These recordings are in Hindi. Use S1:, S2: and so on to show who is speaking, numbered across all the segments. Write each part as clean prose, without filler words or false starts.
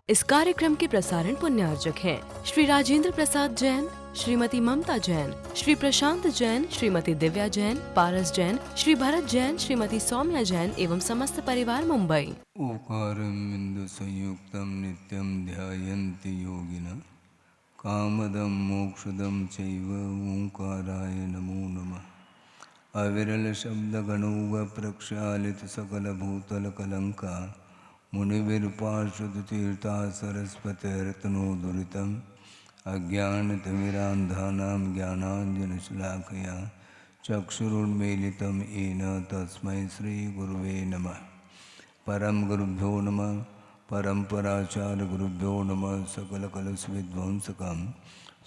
S1: इस कार्यक्रम के प्रसारण पुण्यार्जक हैं श्री राजेंद्र प्रसाद जैन, श्रीमती ममता जैन, श्री प्रशांत जैन, श्रीमती दिव्या जैन, पारस जैन, श्री भरत जैन, श्रीमती सौम्या जैन एवं समस्त परिवार मुंबई।
S2: ओकारमिंदु संयुक्तं नित्यं ध्यायन्ति योगिनः कामदं मोक्षदं चैव ओंकाराय नमो नमः। अविरल शब्दगणौघ प्रक्षालित सकलभूतलकलंका मुनिविर्पार्षदतीर्था सरस्वतीर्तनोदुरितम् अज्ञानतिमिरान्धानां ज्ञानाञ्जनशलाकया चक्षुरुन्मीलितं येन तस्मै श्रीगुरुवे नमः। परम गुरुभ्यो नमः। परम्पराचार्य गुरुभ्यो नमः। सकलकलुषविध्वंसकं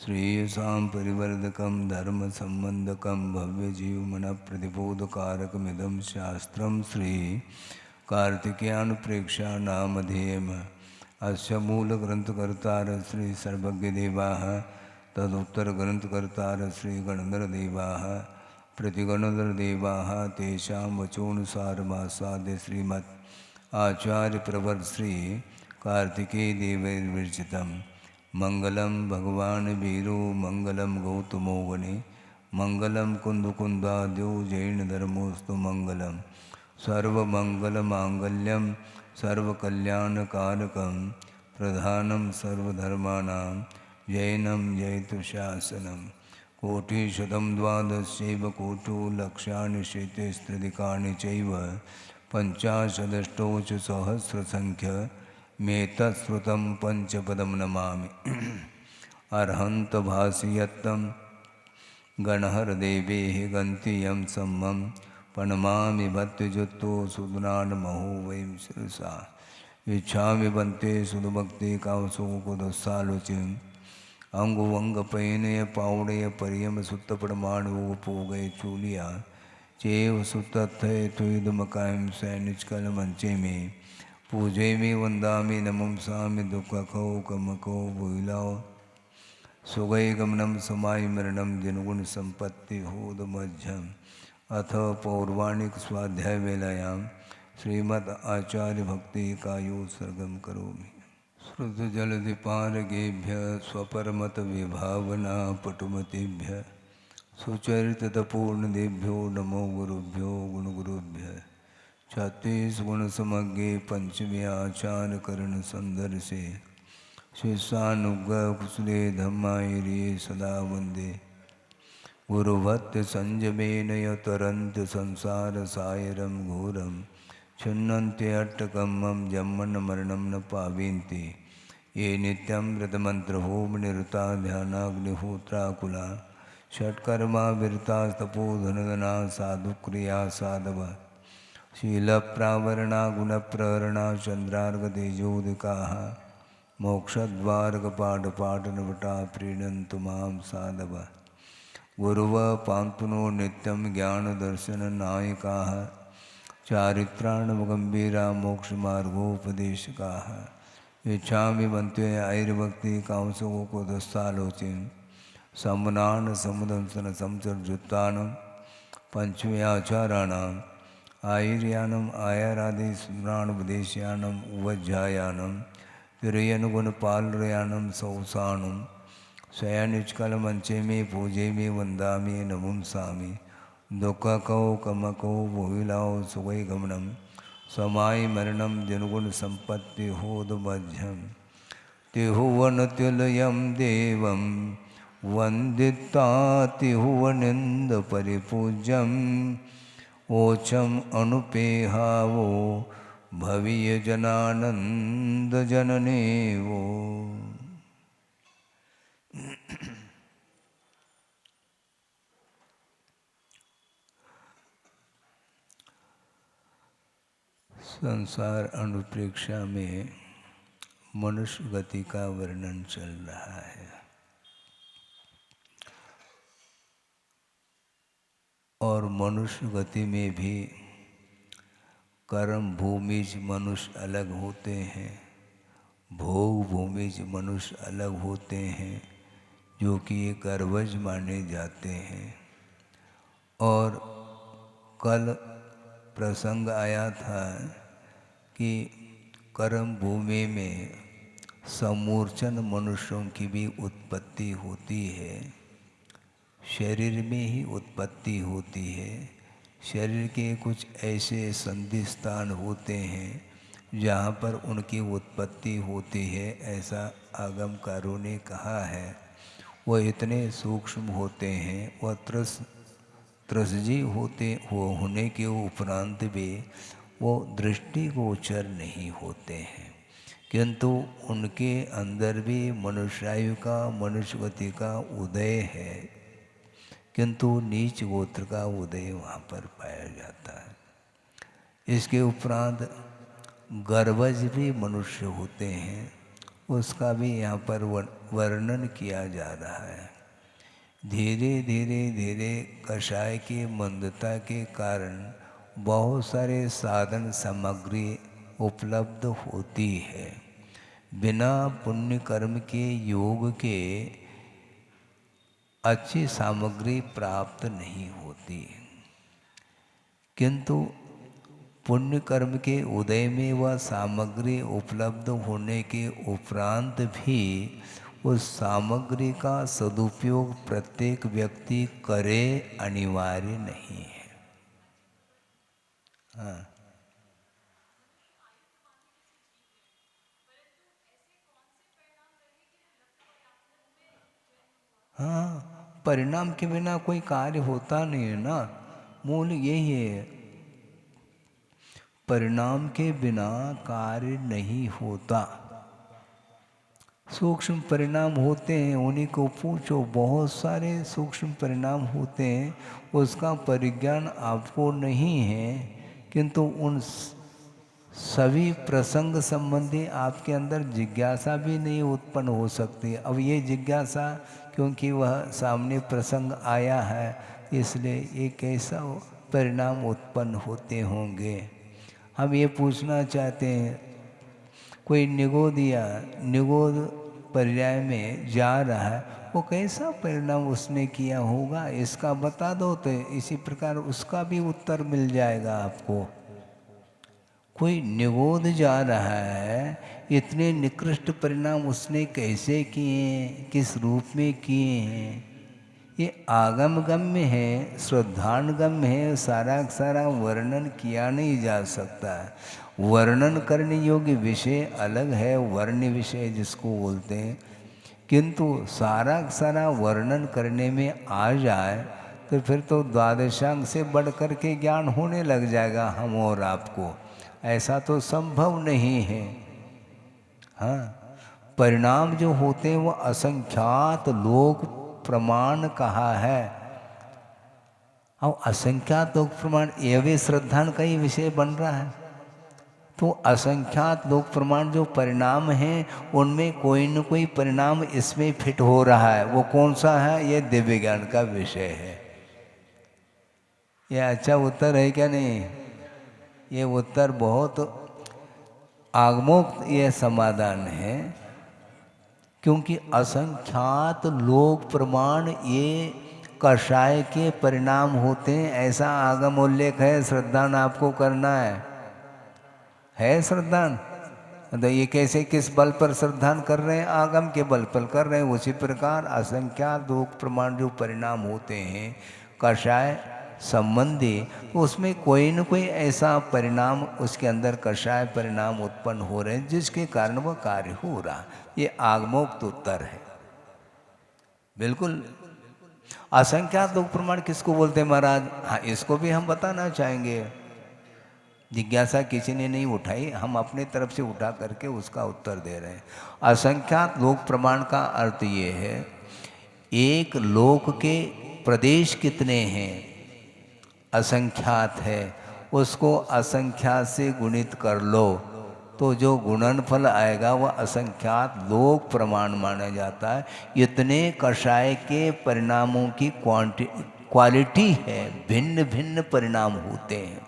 S2: श्रेयसां परिवर्धकं धर्म संबंधकं भव्यजीवमनप्रतिबोधकारकमिदं शास्त्रं श्री कार्तिकेयानुप्रेक्षा नामधेयम्। अस्य मूलग्रंथकर्तार श्री सर्वज्ञदेवाः तदुत्तरग्रंथकर्तार श्री गणधरदेवाः प्रतिगणधरदेवाः तेषां वचोनुसारमासाद्य श्रीमत् आचार्य प्रवर श्री कार्तिकेय देवैर्विरचितं मंगलम भगवान वीरो मंगलम गौतमो वने मंगलम कुंदकुंदाद्यो जैन धर्मोस्तु मंगलम सर्वमंगलमांगल्यम सर्वकल्याणकारकं प्रधानं सर्वधर्माणां जैनं जयतु कोटिशतं द्वादशैव कोटो लक्षाणि शेतेस्त्रिदिकानि चैव पंचाशदष्टौ च सहस्रसंख्यमेतत्श्रुतं पंचपदं नमामि। अर्हन्तभासयत्तं गणहरदेवेः गन्तियं सम्मं प्रणमामि भक्तियुक्तो सुदुनानमहो वैं शिरसा इच्छामि बन्ते सुदभक्ति कावसोकुदसालोचिम् अंगुवंगपयनय पावड़य परियम सुत्तपड़माणुपोगय चूलिया चेव सुतत्थय तुदमकायं सैनिचकल मंचे में पूजे में वंदामि नमम सामि दुखखो कमको भूलाओ सुगय गमनम समाय मरणम जिनगुण संपत्ति होदमध्यम। अथ पौर्वाणिक स्वाध्याय वेलायां श्रीमद् आचार्य भक्ति कायो सर्गम करोमि। श्रुत जलधिपारगेभ्य स्वपरमत विभावना पटुमतीभ्य सुचरितपूर्णदेभ्यो नमो गुरुभ्यो गुणगुरुभ्य। छत्तीसगुणसमज्ञे पंचमे आचार्यकरण संदर्शे शिष्यानुग्रह कुशले धम्मायिरे सदा वंदे गुरुभक्त संजमेन यतरन्त संसार सायरं घोरं छिन्नन्ते अट्टकम्मं जम्मन मरणं न पावेन्ति ये नित्यं व्रतमन्त्रहोमनिरता ध्यानाग्निहोत्राकुला षट्कर्मा विरतास्तपोधनगणा साधुक्रिया साधवा शीलप्रावरणा गुणप्रहरणा चन्द्रार्कतेजोदिकाः मोक्षद्वारकपाटपाटनवटा प्रीणन्तु मां साधव। गुरुव पान्तुनो नित्यं ज्ञानदर्शननायकाः चारित्राणवगम्भीरा मोक्षमार्गोपदेशकाः इच्छामि बन्ते ऐर्भक्ति कांसोकोदस्तालोचिं सम्मनान समुदंसन संसर्जुत्तानं पंचमे आचाराणाम् आयर्यानम् आयरादि स्मराणुपदेशयानम् उवज्झायानं तिरयनुगुणपालयानं सौसानं शयनिष्कलमंचे में पूजे में वंदामि नमुंसामि दुःखको कमको भूलाओ सुगै गमनम समाय मरणम जनगुण संपत्ति होदमध्यम तिहुवनतुल्यं देवं वन्दिता तिहुवनिंद परिपूज्यम ओचम अनुपेहावो भवीय जनानंद जनने वो। संसार अनुप्रेक्षा में मनुष्य गति का वर्णन चल रहा है और मनुष्य गति में भी कर्म भूमिज मनुष्य अलग होते हैं, भोग भूमिज मनुष्य अलग होते हैं जो कि ये गर्वज माने जाते हैं। और कल प्रसंग आया था कि कर्म भूमि में समूर्छन मनुष्यों की भी उत्पत्ति होती है, शरीर में ही उत्पत्ति होती है। शरीर के कुछ ऐसे संधि स्थान होते हैं जहाँ पर उनकी उत्पत्ति होती है, ऐसा आगमकारों ने कहा है। वो इतने सूक्ष्म होते हैं, वह त्रसजी होने के उपरांत भी वो दृष्टिगोचर नहीं होते हैं, किंतु उनके अंदर भी मनुष्यायु का, मनुष्यगति का उदय है, किंतु नीच गोत्र का उदय वहाँ पर पाया जाता है। इसके उपरांत गर्भज भी मनुष्य होते हैं, उसका भी यहाँ पर वर्णन किया जा रहा है। धीरे धीरे धीरे कषाय की मंदता के कारण बहुत सारे साधन सामग्री उपलब्ध होती है। बिना पुण्य कर्म के योग के अच्छी सामग्री प्राप्त नहीं होती, किंतु पुण्य कर्म के उदय में वह सामग्री उपलब्ध होने के उपरांत भी उस सामग्री का सदुपयोग प्रत्येक व्यक्ति करे अनिवार्य नहीं है। हाँ, हाँ, परिणाम के बिना कोई कार्य होता नहीं है ना, मूल यही है। परिणाम के बिना कार्य नहीं होता। सूक्ष्म परिणाम होते हैं, उन्हीं को पूछो, बहुत सारे सूक्ष्म परिणाम होते हैं, उसका परिज्ञान आपको नहीं है, किंतु उन सभी प्रसंग संबंधी आपके अंदर जिज्ञासा भी नहीं उत्पन्न हो सकती। अब ये जिज्ञासा क्योंकि वह सामने प्रसंग आया है, इसलिए ये कैसा परिणाम उत्पन्न होते होंगे। हम ये पूछना चाहते हैं, कोई निगोदिया निगोद पर्याय में जा रहा है, वो कैसा परिणाम उसने किया होगा, इसका बता दो, तो इसी प्रकार उसका भी उत्तर मिल जाएगा आपको। कोई निगोद जा रहा है, इतने निकृष्ट परिणाम उसने कैसे किए, किस रूप में किए हैं, ये आगम गम्य है, श्रद्धानुगम्य है, सारा सारा वर्णन किया नहीं जा सकता। वर्णन करने योग्य विषय अलग है, वर्ण विषय जिसको बोलते हैं, किंतु सारा सारा वर्णन करने में आ जाए तो फिर तो द्वादशांग से बढ़ कर के ज्ञान होने लग जाएगा हम और आपको। ऐसा तो संभव नहीं है। हाँ, परिणाम जो होते हैं वो असंख्यात लोक प्रमाण कहा है। अब असंख्यात लोक प्रमाण ये भी श्रद्धान का ही विषय बन रहा है, तो असंख्यात लोक प्रमाण जो परिणाम हैं उनमें कोई न कोई परिणाम इसमें फिट हो रहा है। वो कौन सा है, ये दिव्य ज्ञान का विषय है। ये अच्छा उत्तर है क्या नहीं? ये उत्तर बहुत आगमोक्त ये समाधान है, क्योंकि असंख्यात लोक प्रमाण ये कषाय के परिणाम होते हैं, ऐसा आगम उल्लेख है। श्रद्धान आपको करना है श्रद्धान, तो ये कैसे किस बल पर श्रद्धान कर रहे हैं? आगम के बल पर कर रहे हैं। उसी प्रकार असंख्यात लोक प्रमाण जो परिणाम होते हैं कषाय संबंधी, तो उसमें कोई न कोई ऐसा परिणाम उसके अंदर कषाय परिणाम उत्पन्न हो रहे हैं जिसके कारण वह कार्य हो रहा। ये आगमोक्त उत्तर है बिल्कुल। असंख्यात लोक प्रमाण किसको बोलते हैं महाराज? हाँ, इसको भी हम बताना चाहेंगे। जिज्ञासा किसी ने नहीं उठाई, हम अपने तरफ से उठा करके उसका उत्तर दे रहे हैं। असंख्यात लोक प्रमाण का अर्थ ये है, एक लोक के प्रदेश कितने हैं असंख्यात है, उसको असंख्यात से गुणित कर लो तो जो गुणनफल आएगा वह असंख्यात लोक प्रमाण माना जाता है। इतने कषाय के परिणामों की क्वालिटी है, भिन्न भिन्न परिणाम होते हैं।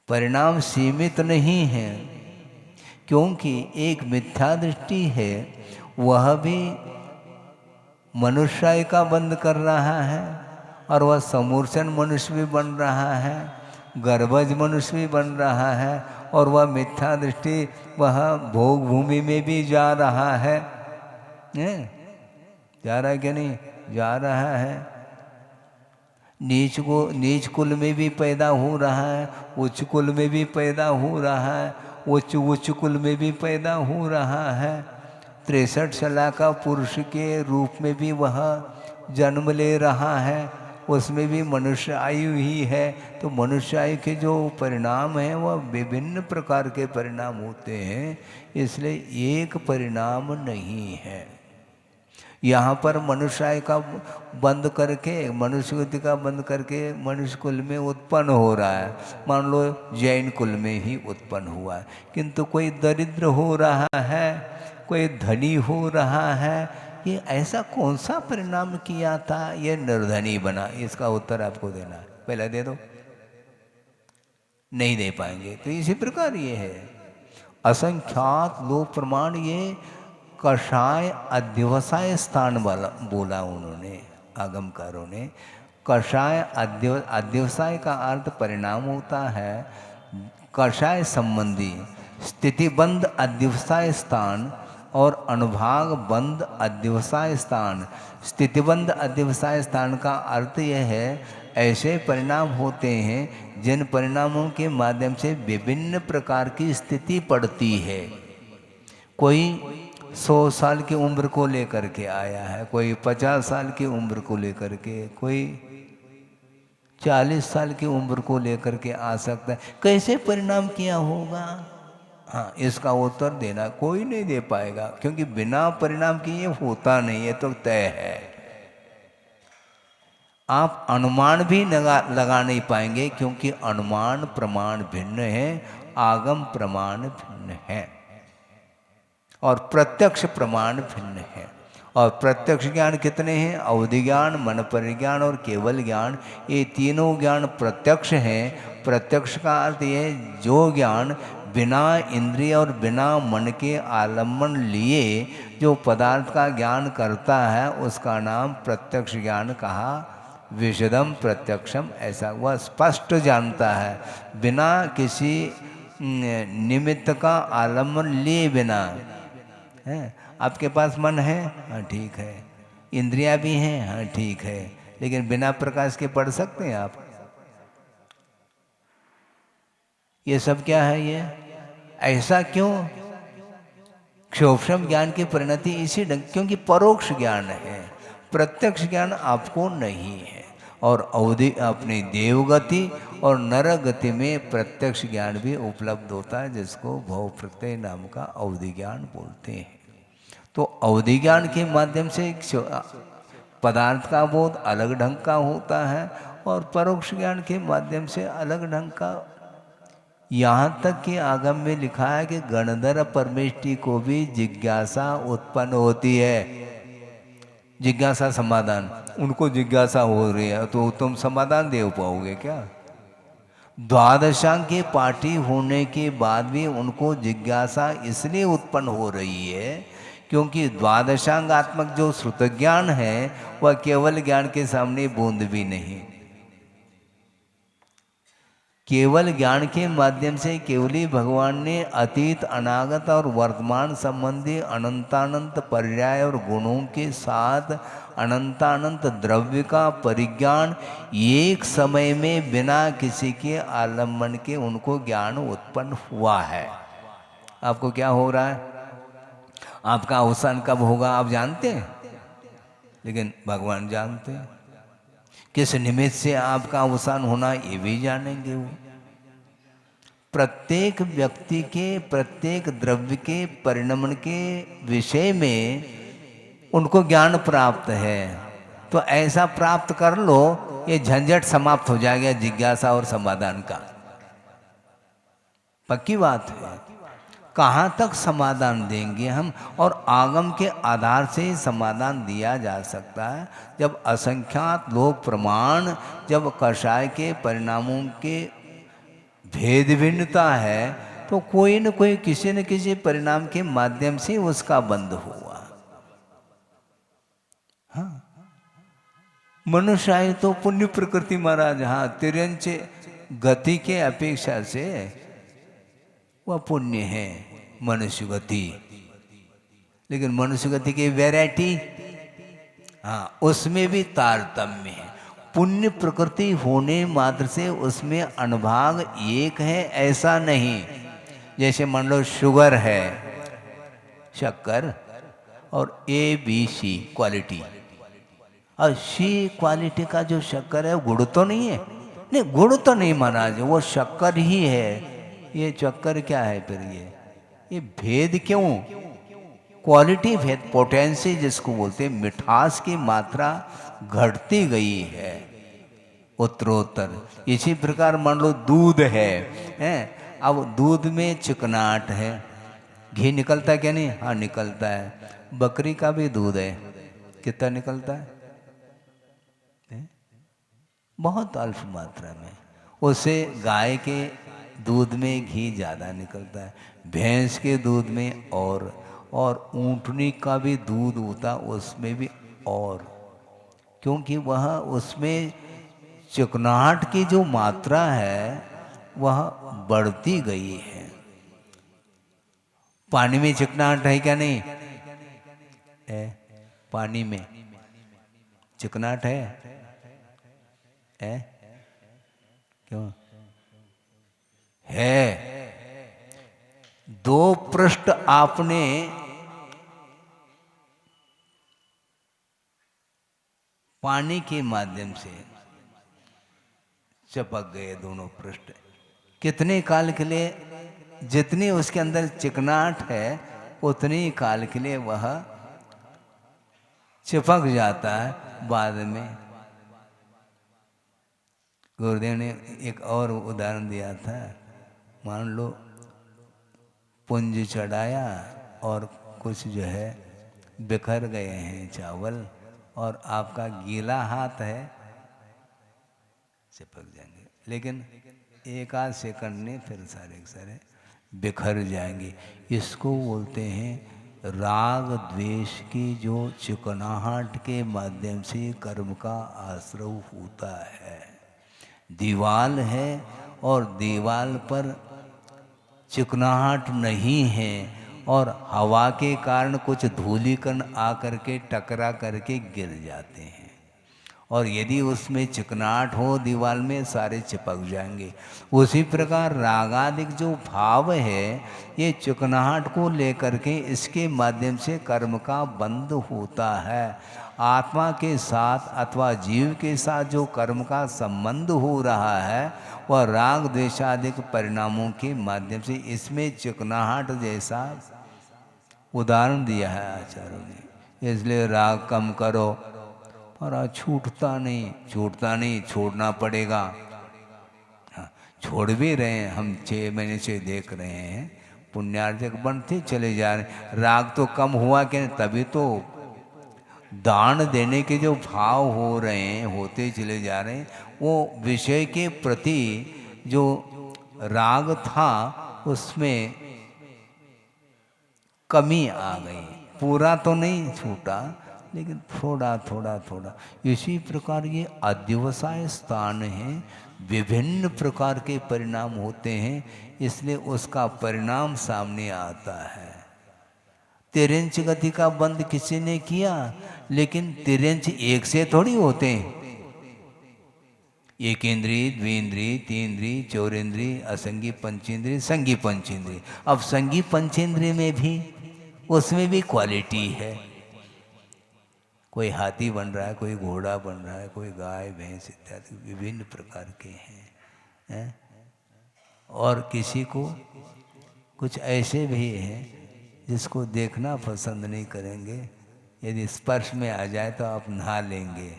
S2: परिणाम सीमित नहीं है, क्योंकि एक मिथ्या दृष्टि है, वह भी मनुष्य का बंद कर रहा है और वह समूर्छन मनुष्य भी बन रहा है। गर्भज मनुष्य भी बन रहा है और वह मिथ्या दृष्टि वह भोग भूमि में भी जा रहा है। जा रहा है कि नहीं? जा रहा है। नीच कुल में भी पैदा हो रहा है, उच्च कुल में भी पैदा हो रहा है, उच्च कुल में भी पैदा हो रहा है। 63 साल का पुरुष के रूप में भी वह जन्म ले रहा है, उसमें भी मनुष्य आयु ही है। तो मनुष्य आयु के जो परिणाम हैं वह विभिन्न प्रकार के परिणाम होते हैं, इसलिए एक परिणाम नहीं है। यहाँ पर मनुष्य आयु का बंद करके, मनुष्य गति का बंद करके मनुष्य कुल में उत्पन्न हो रहा है। मान लो जैन कुल में ही उत्पन्न हुआ है, किंतु कोई दरिद्र हो रहा है, कोई धनी हो रहा है। ये ऐसा कौन सा परिणाम किया था ये निर्धनी बना? इसका उत्तर आपको देना है। पहले दे दो, नहीं दे पाएंगे। तो इसी प्रकार ये है असंख्यात लोक प्रमाण। ये कषाय अध्यवसाय स्थान वाला बोला उन्होंने, आगमकारों ने। कषाय अध्यवसाय का अर्थ परिणाम होता है कषाय संबंधी स्थितिबंध अध्यवसाय स्थान और अनुभाग बंद अध्यवसाय स्थान। स्थितिबंध अध्यवसाय स्थान का अर्थ यह है ऐसे परिणाम होते हैं जिन परिणामों के माध्यम से विभिन्न प्रकार की स्थिति पड़ती है। कोई 100 साल की उम्र को लेकर के आया है, कोई 50 साल की उम्र को लेकर के, कोई 40 साल की उम्र को लेकर के आ सकता है। कैसे परिणाम किया होगा? हाँ, इसका उत्तर देना कोई नहीं दे पाएगा, क्योंकि बिना परिणाम के ये होता नहीं है, तो तय है। आप अनुमान भी लगा नहीं पाएंगे, क्योंकि अनुमान प्रमाण भिन्न है, आगम प्रमाण भिन्न है और प्रत्यक्ष प्रमाण भिन्न है। और प्रत्यक्ष ज्ञान कितने हैं? अवधि ज्ञान, मन परिज्ञान और केवल ज्ञान। ये तीनों ज्ञान प्रत्यक्ष हैं। प्रत्यक्ष का अर्थ ये जो ज्ञान बिना इंद्रिय और बिना मन के आलम्बन लिए जो पदार्थ का ज्ञान करता है, उसका नाम प्रत्यक्ष ज्ञान कहा। विशदम प्रत्यक्षम, ऐसा वह स्पष्ट जानता है बिना किसी निमित्त का आलम्बन लिए बिना। है, आपके पास मन है, हाँ ठीक है, इंद्रियां भी हैं, हाँ ठीक है, लेकिन बिना प्रकाश के पढ़ सकते हैं आप? ये सब क्या है? ये ऐसा क्यों? क्षोभम ज्ञान की परिणति इसी ढंग, क्योंकि परोक्ष ज्ञान है, प्रत्यक्ष ज्ञान आपको नहीं है। और अवधि अपनी देवगति और नरगति में प्रत्यक्ष ज्ञान भी उपलब्ध होता है, जिसको भव प्रत्यय नाम का अवधि ज्ञान बोलते हैं। तो अवधि ज्ञान के माध्यम से पदार्थ का बोध अलग ढंग का होता है और परोक्ष ज्ञान के माध्यम से अलग ढंग का। यहाँ तक कि आगम में लिखा है कि गणधर परमेष्टि को भी जिज्ञासा उत्पन्न होती है। जिज्ञासा समाधान, उनको जिज्ञासा हो रही है, तो तुम समाधान दे पाओगे क्या? द्वादशांग के पाठी होने के बाद भी उनको जिज्ञासा इसलिए उत्पन्न हो रही है क्योंकि द्वादशांगात्मक जो श्रुत ज्ञान है वह केवल ज्ञान के सामने बूंद भी नहीं। केवल ज्ञान के माध्यम से केवली भगवान ने अतीत, अनागत और वर्तमान संबंधी अनंतानंत पर्याय और गुणों के साथ अनंतानंत द्रव्य का परिज्ञान एक समय में बिना किसी के आलम्बन के उनको ज्ञान उत्पन्न हुआ है। आपको क्या हो रहा है? आपका अवसान कब होगा आप जानते हैं, लेकिन भगवान जानते हैं। किस निमित्त से आपका अवसान होना ये भी जानेंगे वो। प्रत्येक व्यक्ति के प्रत्येक द्रव्य के परिणमन के विषय में उनको ज्ञान प्राप्त है, तो ऐसा प्राप्त कर लो, ये झंझट समाप्त हो जाएगा जिज्ञासा और समाधान का। पक्की बात है। कहाँ तक समाधान देंगे हम? और आगम के आधार से ही समाधान दिया जा सकता है। जब असंख्यात लोक प्रमाण, जब कषाय के परिणामों के भेद भिन्नता है, तो कोई न कोई किसी न किसी परिणाम के माध्यम से उसका बंध हुआ। हाँ, मनुष्य आयु तो पुण्य प्रकृति महाराज, हाँ तिरंचे गति के अपेक्षा से वह पुण्य है मनुष्य गति। लेकिन मनुष्य गति की वैरायटी, हाँ, उसमें भी तारतम्य है। पुण्य प्रकृति होने मात्र से उसमें अनुभाग एक है ऐसा नहीं। जैसे मान लो शुगर है, शक्कर, और ABC क्वालिटी, और C क्वालिटी का जो शक्कर है गुड़ तो नहीं है, नहीं गुड़ तो नहीं माना जो, वो शक्कर ही है। ये चक्कर क्या है फिर? ये भेद क्यों? क्वालिटी भेद, पोटेंसी जिसको बोलते हैं, मिठास की मात्रा घटती गई है उत्तरोत्तर। इसी प्रकार मान लो दूध है, अब दूध में चिकनाहट है, घी निकलता है क्या? नहीं, हाँ निकलता है। बकरी का भी दूध है, कितना निकलता है? बहुत अल्प मात्रा में। उससे गाय के दूध में घी ज़्यादा निकलता है, भैंस के दूध में और ऊँटनी का भी दूध होता उसमें भी, और क्योंकि वह उसमें चिकनाहट की जो मात्रा है वह बढ़ती गई है। पानी में चिकनाहट है क्या? नहीं है। पानी में चिकनाहट है क्यों है? 2 पृष्ठ आपने पानी के माध्यम से चिपक गए, दोनों पृष्ठ। कितने काल के लिए? जितनी उसके अंदर चिकनाहट है उतनी काल के लिए वह चिपक जाता है। बाद में गुरुदेव ने एक और उदाहरण दिया था, मान लो पुंज चढ़ाया और कुछ जो है बिखर गए हैं चावल, और आपका गीला हाथ है, चिपक जाएंगे। लेकिन 1 आध सेकंड में फिर सारे के सारे बिखर जाएंगे। इसको बोलते हैं राग द्वेष की जो चिकनाहट के माध्यम से कर्म का आश्रय होता है। दीवाल है और दीवाल पर चिकनाहट नहीं है, और हवा के कारण कुछ धूलिकण आकर के टकरा करके गिर जाते हैं, और यदि उसमें चिकनाहट हो दीवाल में, सारे चिपक जाएंगे। उसी प्रकार रागादिक जो भाव है ये चिकनाहट को लेकर के इसके माध्यम से कर्म का बंध होता है। आत्मा के साथ अथवा जीव के साथ जो कर्म का संबंध हो रहा है वह राग द्वेषादिक परिणामों के माध्यम से, इसमें चिकनाहट जैसा उदाहरण दिया है आचार्यों ने। इसलिए राग कम करो, और छूटता नहीं, छोड़ना पड़ेगा। हाँ, छोड़ भी रहे हैं हम, 6 महीने से देख रहे हैं पुण्यार्जक बनते चले जा रहे हैं। राग तो कम हुआ कि तभी तो दान देने के जो भाव हो रहे हैं होते चले जा रहे हैं। वो विषय के प्रति जो राग था उसमें कमी आ गई। पूरा तो नहीं छूटा, लेकिन थोड़ा। इसी प्रकार ये अध्यवसाय स्थान है, विभिन्न प्रकार के परिणाम होते हैं, इसलिए उसका परिणाम सामने आता है। तिर्यंच गति का बंद किसी ने किया, लेकिन तिर्यंच एक से थोड़ी होते हैं। एकेंद्रीय, द्विंद्रीय, तीन्द्रीय, चौरेंद्रीय, असंगी पंचेंद्रीय, संगी पंचेंद्रीय। अब संगी पंचेंद्रीय में भी, उसमें भी क्वालिटी है। कोई हाथी बन रहा है, कोई घोड़ा बन रहा है, कोई गाय भैंस इत्यादि विभिन्न प्रकार के हैं। और किसी को कुछ ऐसे भी हैं जिसको देखना पसंद नहीं करेंगे, यदि स्पर्श में आ जाए तो आप नहा लेंगे,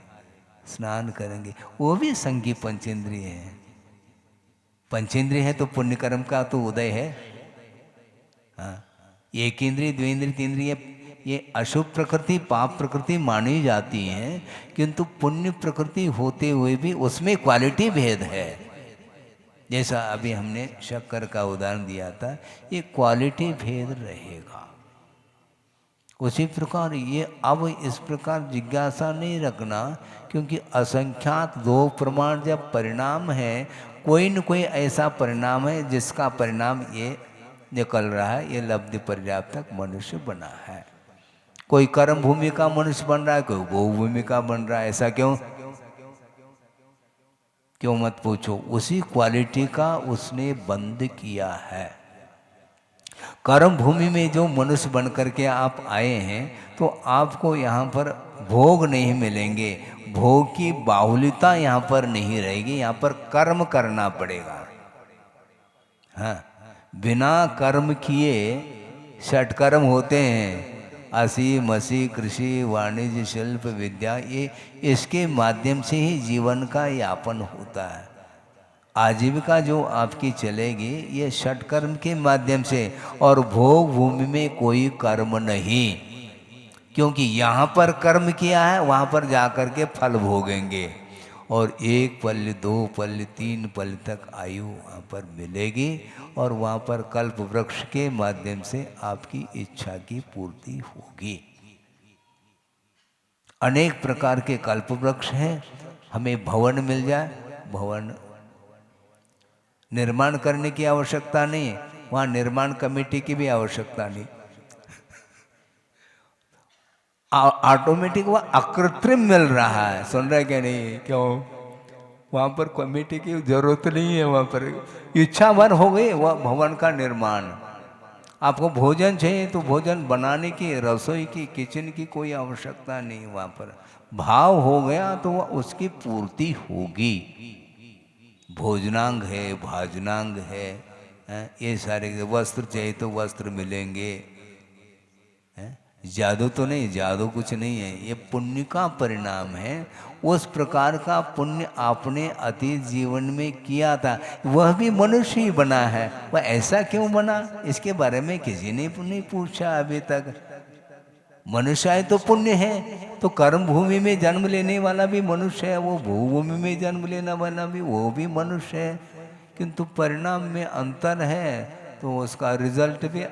S2: स्नान करेंगे, वो भी संगी पंचेंद्रिय है। पंचेंद्रिय है तो पुण्य कर्म का तो उदय है। हाँ, एक इंद्रिय, द्विंद्रिय, तीन्द्रिय ये अशुभ प्रकृति, पाप प्रकृति मानी जाती हैं, किंतु पुण्य प्रकृति होते हुए भी उसमें क्वालिटी भेद है। जैसा अभी हमने शक्कर का उदाहरण दिया था, ये क्वालिटी भेद रहेगा। उसी प्रकार ये अब इस प्रकार जिज्ञासा नहीं रखना, क्योंकि असंख्यात 2 प्रमाण जब परिणाम है, कोई न कोई ऐसा परिणाम है जिसका परिणाम ये निकल रहा है, ये लब्धि पर्याप्तक मनुष्य बना है। कोई कर्म भूमि का मनुष्य बन रहा है, कोई भोग भूमि का बन रहा है। ऐसा क्यों? क्यों मत पूछो, उसी क्वालिटी का उसने बंद किया है। कर्म भूमि में जो मनुष्य बन करके आप आए हैं, तो आपको यहाँ पर भोग नहीं मिलेंगे, भोग की बाहुल्यता यहाँ पर नहीं रहेगी, यहाँ पर कर्म करना पड़ेगा। हाँ, बिना कर्म किए षटकर्म होते हैं, असी मसी कृषि वाणिज्य शिल्प विद्या, ये इसके माध्यम से ही जीवन का यापन होता है। आजीविका जो आपकी चलेगी ये षटकर्म के माध्यम से, और भोग भूमि में कोई कर्म नहीं, क्योंकि यहाँ पर कर्म किया है, वहाँ पर जाकर के फल भोगेंगे, और 1 पल 2 पल 3 पल तक आयु वहाँ पर मिलेगी, और वहाँ पर कल्प वृक्ष के माध्यम से आपकी इच्छा की पूर्ति होगी। अनेक प्रकार के कल्प वृक्ष हैं। हमें भवन मिल जाए, भवन निर्माण करने की आवश्यकता नहीं, वहाँ निर्माण कमेटी की भी आवश्यकता नहीं, ऑटोमेटिक वह अकृत्रिम मिल रहा है। सुन रहे क्या? नहीं, क्यों? वहाँ पर कमेटी की जरूरत नहीं है, वहाँ पर इच्छा भर हो गई वह भवन का निर्माण। आपको भोजन चाहिए तो भोजन बनाने की, रसोई की, किचन की कोई आवश्यकता नहीं, वहाँ पर भाव हो गया तो वह उसकी पूर्ति होगी। भोजनांग है, भाजनांग है, ये सारे। वस्त्र चाहिए तो वस्त्र मिलेंगे, जादू तो नहीं, जादू कुछ नहीं है, ये पुण्य का परिणाम है। उस प्रकार का पुण्य आपने अतीत जीवन में किया था, वह भी मनुष्य ही बना है। वह ऐसा क्यों बना, इसके बारे में किसी ने नहीं पूछा अभी तक। मनुष्य है तो पुण्य है, तो कर्म भूमि में जन्म लेने वाला भी मनुष्य है, वो भूभूमि में जन्म लेने वाला भी वो भी मनुष्य है, किंतु परिणाम में अंतर है, तो उसका रिजल्ट भी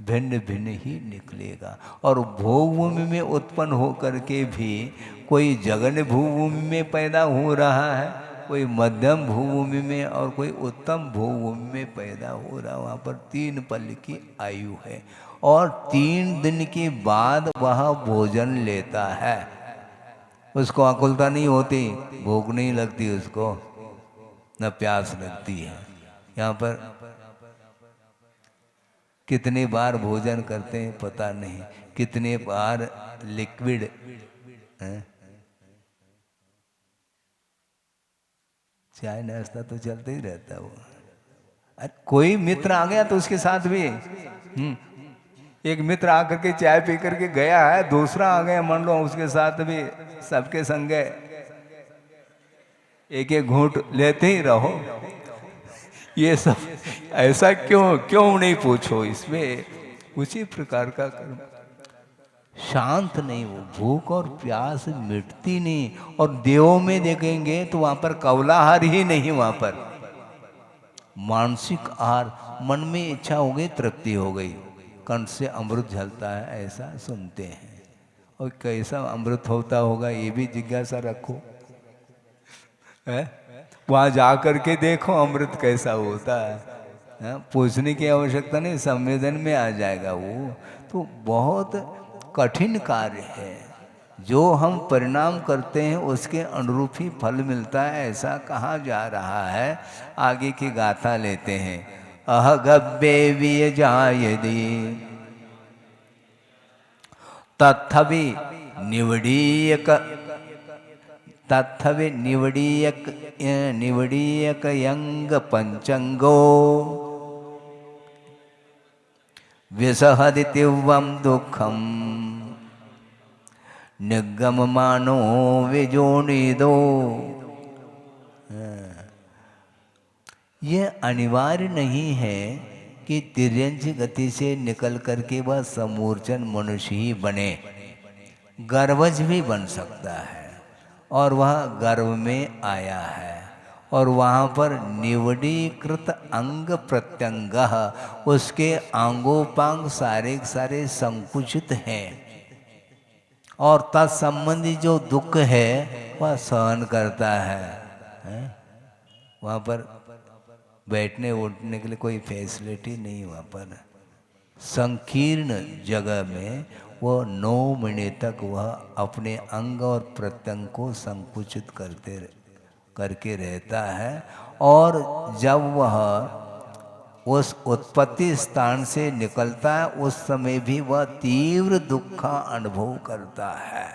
S2: भिन्न भिन्न ही निकलेगा। और भोग भूमि में उत्पन्न होकर के भी कोई जघन्य भूभूमि में पैदा हो रहा है, कोई मध्यम भूभूमि में, और कोई उत्तम भूभूमि में पैदा हो रहा है। वहाँ पर 3 पल की आयु है, और 3 दिन के बाद वह भोजन लेता है। उसको आकुलता नहीं होती, भूख नहीं लगती उसको, न प्यास लगती है। यहाँ पर कितने बार भोजन करते हैं पता नहीं, कितने बार लिक्विड चाय नाश्ता तो चलते ही रहता है। वो कोई मित्र आ गया तो उसके साथ भी एक मित्र आकर के चाय पी करके गया है, दूसरा आ गया, मान लो उसके साथ भी सबके संग एक एक घूंट लेते ही रहो। ये सब ऐसा क्यों नहीं पूछो, इसमें उसी प्रकार का कर्म। शांत नहीं, वो भूख और प्यास मिटती नहीं। और देवों में देखेंगे तो वहां पर कौलाहार ही नहीं, वहां पर मानसिक आहार, मन में इच्छा हो गई, तृप्ति हो गई, कंठ से अमृत झलता है, ऐसा सुनते हैं। और कैसा अमृत होता होगा ये भी जिज्ञासा रखो, है? वहां जाकर के देखो अमृत कैसा होता है, पूछने की आवश्यकता नहीं, संवेदन में आ जाएगा वो। तो बहुत कठिन कार्य है, जो हम परिणाम करते हैं उसके अनुरूप ही फल मिलता है, ऐसा कहा जा रहा है। आगे की गाथा लेते हैं। अह गव्ये वियजायदि तत्थवि निवडीयक तत्थवि निवडीयक यंग पंचंगो विसहति तीव्रं दुःखं निगममानो विजोनिदो। ये अनिवार्य नहीं है कि तिर्यंच गति से निकल करके वह समूर्चन मनुष्य ही बने, गर्वज भी बन सकता है। और वह गर्व में आया है, और वहाँ पर निवडीकृत अंग प्रत्यंग, उसके अंगोपांग सारे सारे संकुचित हैं, और तत्संबंधी जो दुख है वह सहन करता है। वहाँ पर बैठने उठने के लिए कोई फैसिलिटी नहीं। वहाँ पर संकीर्ण जगह में वो 9 महीने तक वह अपने अंग और प्रत्यंग को संकुचित करके रहता है। और जब वह उस उत्पत्ति स्थान से निकलता है उस समय भी वह तीव्र दुख का अनुभव करता है।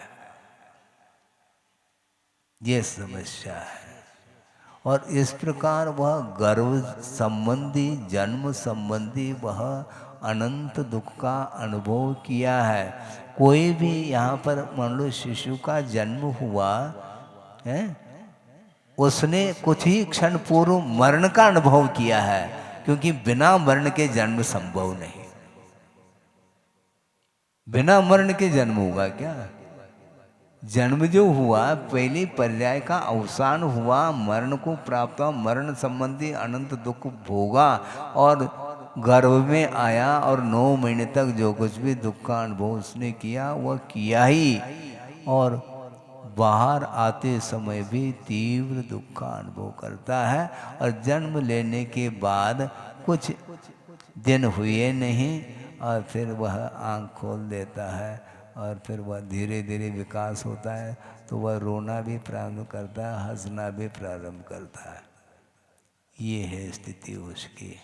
S2: ये समस्या है। और इस प्रकार वह गर्भ संबंधी, जन्म संबंधी वह अनंत दुख का अनुभव किया है। कोई भी यहाँ पर मान लो शिशु का जन्म हुआ है, उसने कुछ ही क्षण पूर्व मरण का अनुभव किया है, क्योंकि बिना मरण के जन्म संभव नहीं। बिना मरण के जन्म होगा क्या? जन्म जो हुआ पहली पर्याय का अवसान हुआ, मरण को प्राप्त हुआ, मरण संबंधी अनंत दुख भोगा और गर्भ में आया और 9 महीने तक जो कुछ भी दुख का अनुभव उसने किया वह किया ही। और बाहर आते समय भी तीव्र दुख का अनुभव करता है। और जन्म लेने के बाद कुछ दिन हुए नहीं और फिर वह आँख खोल देता है और फिर वह धीरे धीरे विकास होता है, तो वह रोना भी प्रारंभ करता है, हंसना भी प्रारंभ करता है। ये है स्थिति उसकी।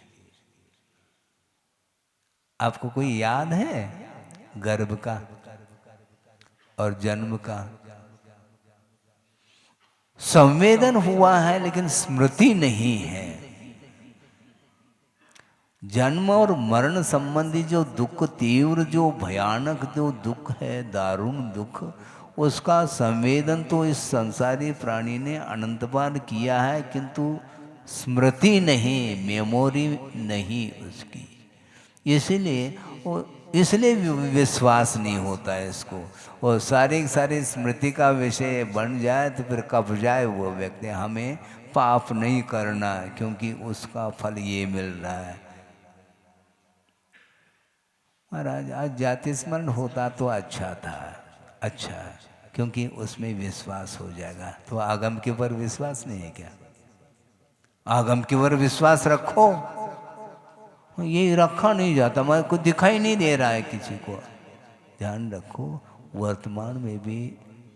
S2: आपको कोई याद है गर्भ का और जन्म का? संवेदन हुआ है लेकिन स्मृति नहीं है। जन्म और मरण संबंधी जो दुख, तीव्र जो भयानक जो दुख है, दारुण दुख, उसका संवेदन तो इस संसारी प्राणी ने अनंत बार किया है, किंतु स्मृति नहीं, मेमोरी नहीं उसकी। इसलिए विश्वास नहीं होता है इसको। और सारी स्मृति का विषय बन जाए तो फिर कब जाए वो व्यक्ति, हमें पाप नहीं करना क्योंकि उसका फल ये मिल रहा है। महाराज आज जाति स्मरण होता तो अच्छा था, अच्छा, क्योंकि उसमें विश्वास हो जाएगा। तो आगम के ऊपर विश्वास नहीं है क्या? आगम के ऊपर विश्वास रखो। ये रखा नहीं जाता, मैं कुछ दिखाई नहीं दे रहा है किसी को। ध्यान रखो, वर्तमान में भी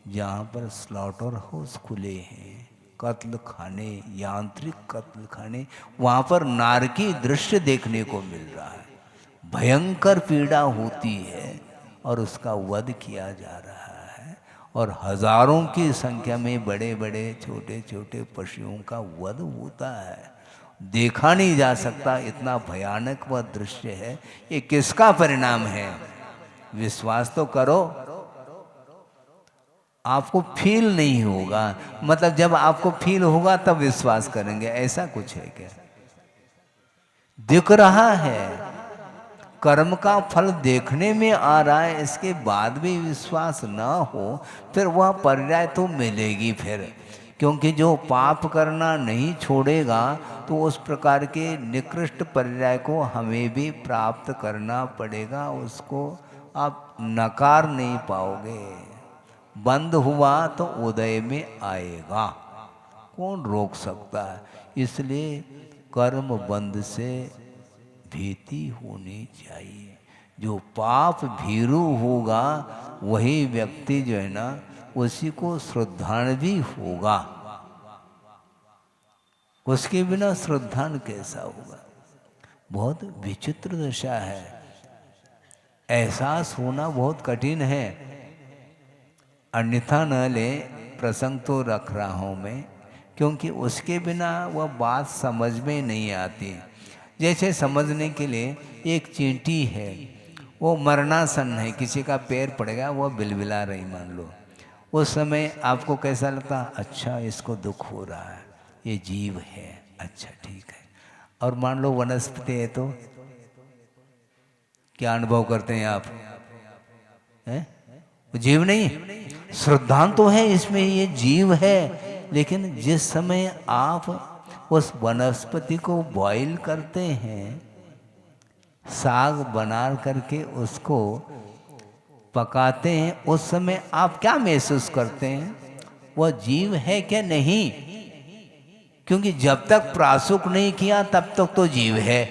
S2: जहाँ पर स्लॉटर हाउस खुले हैं, कत्ल खाने, यांत्रिक कत्ल खाने, वहाँ पर नारकी दृश्य देखने को मिल रहा है। भयंकर पीड़ा होती है और उसका वध किया जा रहा है। और हजारों की संख्या में बड़े बड़े छोटे छोटे पशुओं का वध होता है। देखा नहीं जा सकता, इतना भयानक वह दृश्य है। ये किसका परिणाम है? विश्वास तो करो। आपको फील नहीं होगा, मतलब जब आपको फील होगा तब विश्वास करेंगे, ऐसा कुछ है क्या? दिख रहा है, कर्म का फल देखने में आ रहा है, इसके बाद भी विश्वास ना हो फिर वह पर्याय तो मिलेगी फिर। क्योंकि जो पाप करना नहीं छोड़ेगा तो उस प्रकार के निकृष्ट पर्याय को हमें भी प्राप्त करना पड़ेगा। उसको आप नकार नहीं पाओगे। बंद हुआ तो उदय में आएगा, कौन रोक सकता है? इसलिए कर्म बंध से भीति होनी चाहिए। जो पाप भीरू होगा वही व्यक्ति जो है ना, उसी को श्रद्धान भी होगा। उसके बिना श्रद्धान कैसा होगा? बहुत विचित्र दशा है। एहसास होना बहुत कठिन है। अन्यथा न ले, प्रसंग तो रख रहा हूँ मैं, क्योंकि उसके बिना वह बात समझ में नहीं आती। जैसे समझने के लिए एक चींटी है, वो मरणासन है, किसी का पैर पड़ेगा, वो बिलबिला रही मान लो। उस समय आपको कैसा लगता? अच्छा, इसको दुख हो रहा है, ये जीव है, अच्छा ठीक है। और मान लो वनस्पति है तो क्या अनुभव करते हैं आप? हैं? जीव नहीं, श्रद्धांत तो है इसमें, ये जीव है। लेकिन जिस समय आप उस वनस्पति को बॉईल करते हैं, साग बना करके उसको पकाते हैं, उस समय आप क्या महसूस करते हैं? वह जीव है क्या? नहीं। क्योंकि जब तक प्रासुक नहीं किया तब तक तो जीव है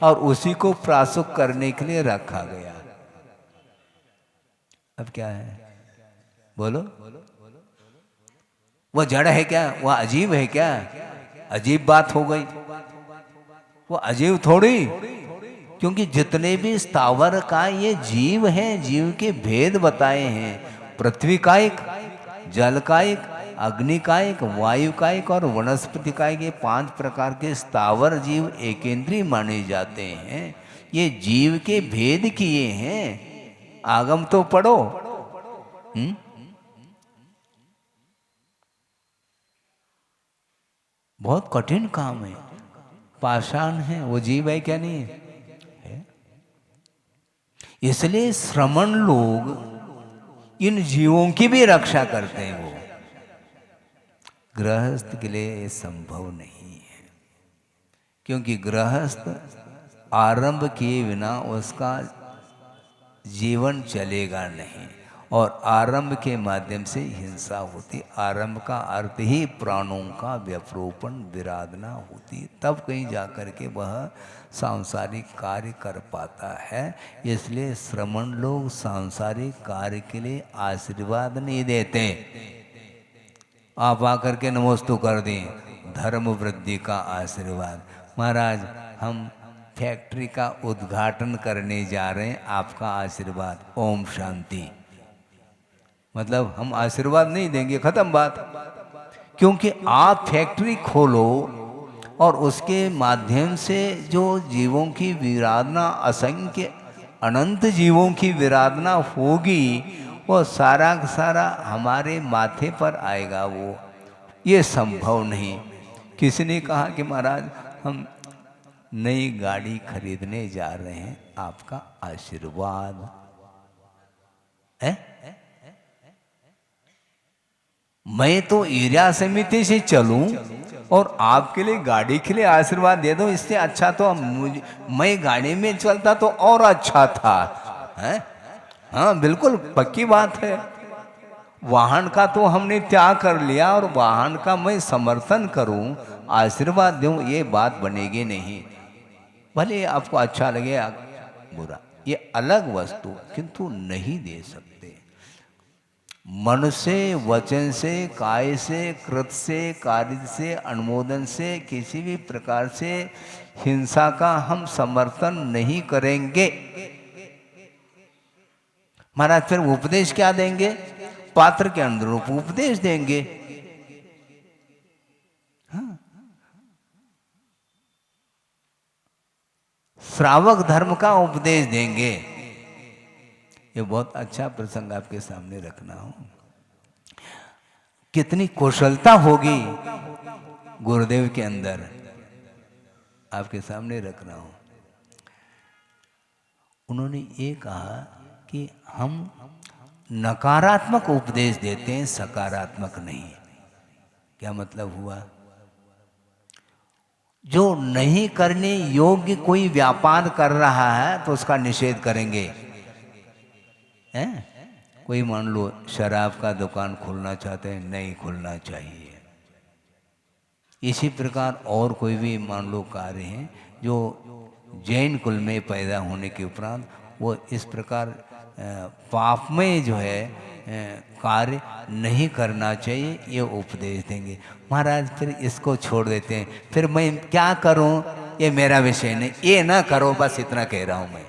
S2: और उसी को प्रासुक करने के लिए रखा गया। अब क्या है बोलो? वो जड़ है क्या? वो अजीब है क्या? अजीब बात हो गई। वो अजीब थोड़ी, क्योंकि जितने भी स्थावर का ये जीव हैं, जीव के भेद बताए हैं। पृथ्वी का एक, जल का एक, अग्नि का एक, वायु का एक और वनस्पति का एक, ये 5 प्रकार के स्थावर जीव एकेंद्रीय माने जाते हैं। ये जीव के भेद किए हैं। आगम तो पढ़ो। बहुत कठिन काम है, पाषाण है। वो जीव है क्या? नहीं है। इसलिए श्रमण लोग इन जीवों की भी रक्षा करते हैं। वो गृहस्थ के लिए ये संभव नहीं है, क्योंकि गृहस्थ आरंभ किए बिना उसका जीवन चलेगा नहीं, और आरंभ के माध्यम से हिंसा होती। आरंभ का अर्थ ही प्राणों का व्यपरोपण, विराधना होती, तब कहीं जाकर के वह सांसारिक कार्य कर पाता है। इसलिए श्रमण लोग सांसारिक कार्य के लिए आशीर्वाद नहीं देते। आप आकर के नमोस्तु कर दें, धर्म वृद्धि का आशीर्वाद। महाराज हम फैक्ट्री का उद्घाटन करने जा रहे हैं, आपका आशीर्वाद, ओम शांति। मतलब हम आशीर्वाद नहीं देंगे, खत्म बात। क्योंकि आप फैक्ट्री खोलो और उसके माध्यम से जो जीवों की विराधना, असंख्य अनंत जीवों की विराधना होगी, वो सारा का सारा हमारे माथे पर आएगा। वो ये संभव नहीं। किसी ने कहा कि महाराज हम नई गाड़ी खरीदने जा रहे हैं, आपका आशीर्वाद है। मैं तो ईर्या समिति से चलूं और आपके लिए गाड़ी के लिए आशीर्वाद दे दो, इससे अच्छा तो मैं गाड़ी में चलता तो और अच्छा था, है? हाँ बिल्कुल पक्की बात है। वाहन का तो हमने त्याग कर लिया और वाहन का मैं समर्थन करूं, आशीर्वाद दूं, ये बात बनेगी नहीं। भले आपको अच्छा लगे या बुरा, ये अलग वस्तु, किंतु नहीं दे सकते। मन से, वचन से, काय से, कृत से, कार्य से, अनुमोदन से, किसी भी प्रकार से हिंसा का हम समर्थन नहीं करेंगे। महाराज फिर उपदेश क्या देंगे? पात्र के अनुरूप उपदेश देंगे। हाँ। श्रावक धर्म का उपदेश देंगे। ये बहुत अच्छा प्रसंग आपके सामने रखना हो। कितनी कुशलता होगी गुरुदेव के अंदर, आपके सामने रखना हो। उन्होंने ये कहा कि हम नकारात्मक उपदेश देते हैं, सकारात्मक नहीं। क्या मतलब हुआ? जो नहीं करने योग्य कोई व्यापार कर रहा है तो उसका निषेध करेंगे, हैं? कोई मान लो शराब का दुकान खोलना चाहते हैं, नहीं खोलना चाहिए। इसी प्रकार और कोई भी मान लो कार्य हैं जो जैन कुल में पैदा होने के उपरांत वो इस प्रकार पाप में जो है कार्य नहीं करना चाहिए, ये उपदेश देंगे। महाराज फिर इसको छोड़ देते हैं, फिर मैं क्या करूं, ये मेरा विषय नहीं, ये ना करो, बस इतना कह रहा हूं मैं।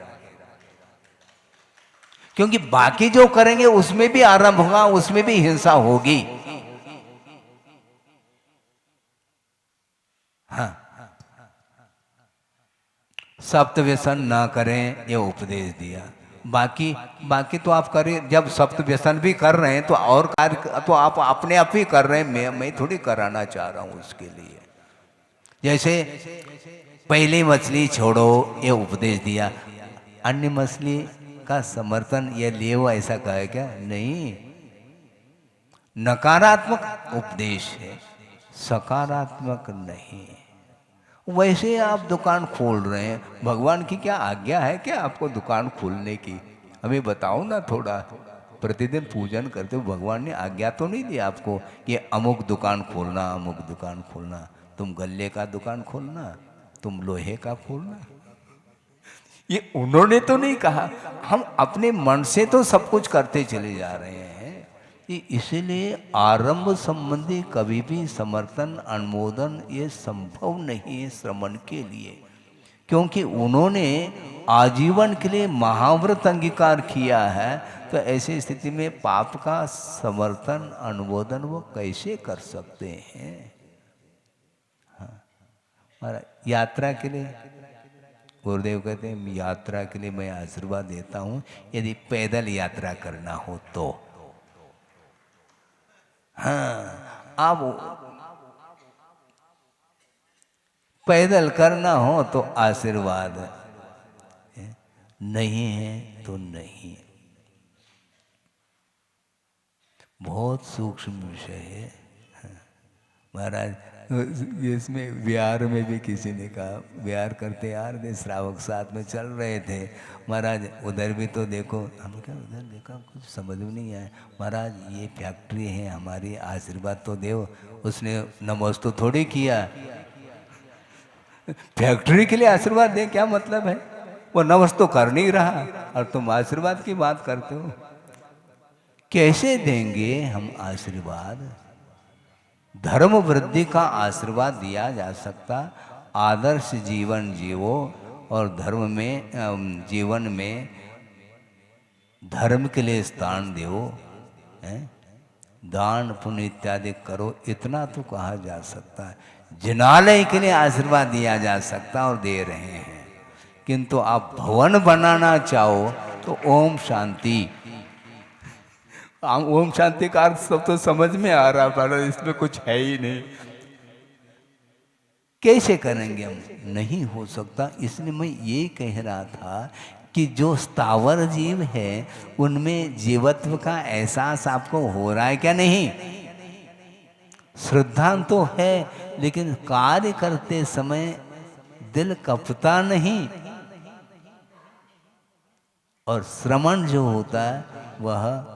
S2: क्योंकि बाकी जो करेंगे उसमें भी आरंभ होगा, उसमें भी हिंसा होगी। हाँ, सप्त व्यसन ना करें, ये उपदेश दिया। बाकी तो आप करें। जब सप्त व्यसन भी कर रहे हैं तो और कार्य तो आप अपने आप ही कर रहे हैं, मैं थोड़ी कराना चाह रहा हूं उसके लिए। जैसे पहली मछली छोड़ो, ये उपदेश दिया। अन्य मछली का समर्थन ये लिए वो ऐसा कहे क्या? नहीं, नकारात्मक उपदेश है, सकारात्मक नहीं। वैसे आप दुकान खोल रहे हैं, भगवान की क्या आज्ञा है क्या आपको दुकान खोलने की? हमें बताओ ना थोड़ा। प्रतिदिन पूजन करते हो, भगवान ने आज्ञा तो नहीं दी आपको कि अमुक दुकान खोलना, अमुक दुकान खोलना? तुम गल्ले का दुकान खोलना, तुम लोहे का खोलना। ये उन्होंने तो नहीं कहा, हम अपने मन से तो सब कुछ करते चले जा रहे हैं। इसीलिए आरंभ संबंधी कभी भी समर्थन अनुमोदन ये संभव नहीं है श्रमण के लिए, क्योंकि उन्होंने आजीवन के लिए महाव्रत अंगीकार किया है। तो ऐसी स्थिति में पाप का समर्थन अनुमोदन वो कैसे कर सकते हैं? हाँ, यात्रा के लिए गुरुदेव कहते हैं यात्रा के लिए मैं आशीर्वाद देता हूँ, यदि पैदल यात्रा करना हो तो। हाँ, आप पैदल करना हो तो आशीर्वाद, नहीं है तो नहीं। बहुत सूक्ष्म विषय है महाराज। इसमें बिहार में भी किसी ने कहा, बिहार करते आ रहे थे, श्रावक साथ में चल रहे थे। महाराज उधर भी तो देखो, हम क्या उधर देखा, कुछ समझ में नहीं आया। महाराज ये फैक्ट्री है हमारी, आशीर्वाद तो दो। उसने नमस्ते थोड़ी किया, फैक्ट्री के लिए आशीर्वाद दे क्या मतलब है? वो नमस्ते तो कर नहीं रहा और तुम आशीर्वाद की बात करते हो। कैसे देंगे हम आशीर्वाद? धर्म वृद्धि का आशीर्वाद दिया जा सकता, आदर्श जीवन जीवो और धर्म में जीवन में धर्म के लिए स्थान दो, दान पुण्य इत्यादि करो, इतना तो कहा जा सकता है। जिनालय के लिए आशीर्वाद दिया जा सकता और दे रहे हैं। किंतु आप भवन बनाना चाहो तो ओम शांति, ओम शांति का अर्थ सब तो समझ में आ रहा, पर इसमें कुछ है ही नहीं। कैसे करेंगे हम? नहीं हो सकता। इसलिए मैं ये कह रहा था कि जो स्थावर जीव है उनमें जीवत्व का एहसास आपको हो रहा है क्या? नहीं, श्रद्धा तो है, लेकिन कार्य करते समय दिल कपता नहीं। और श्रमण जो होता है वह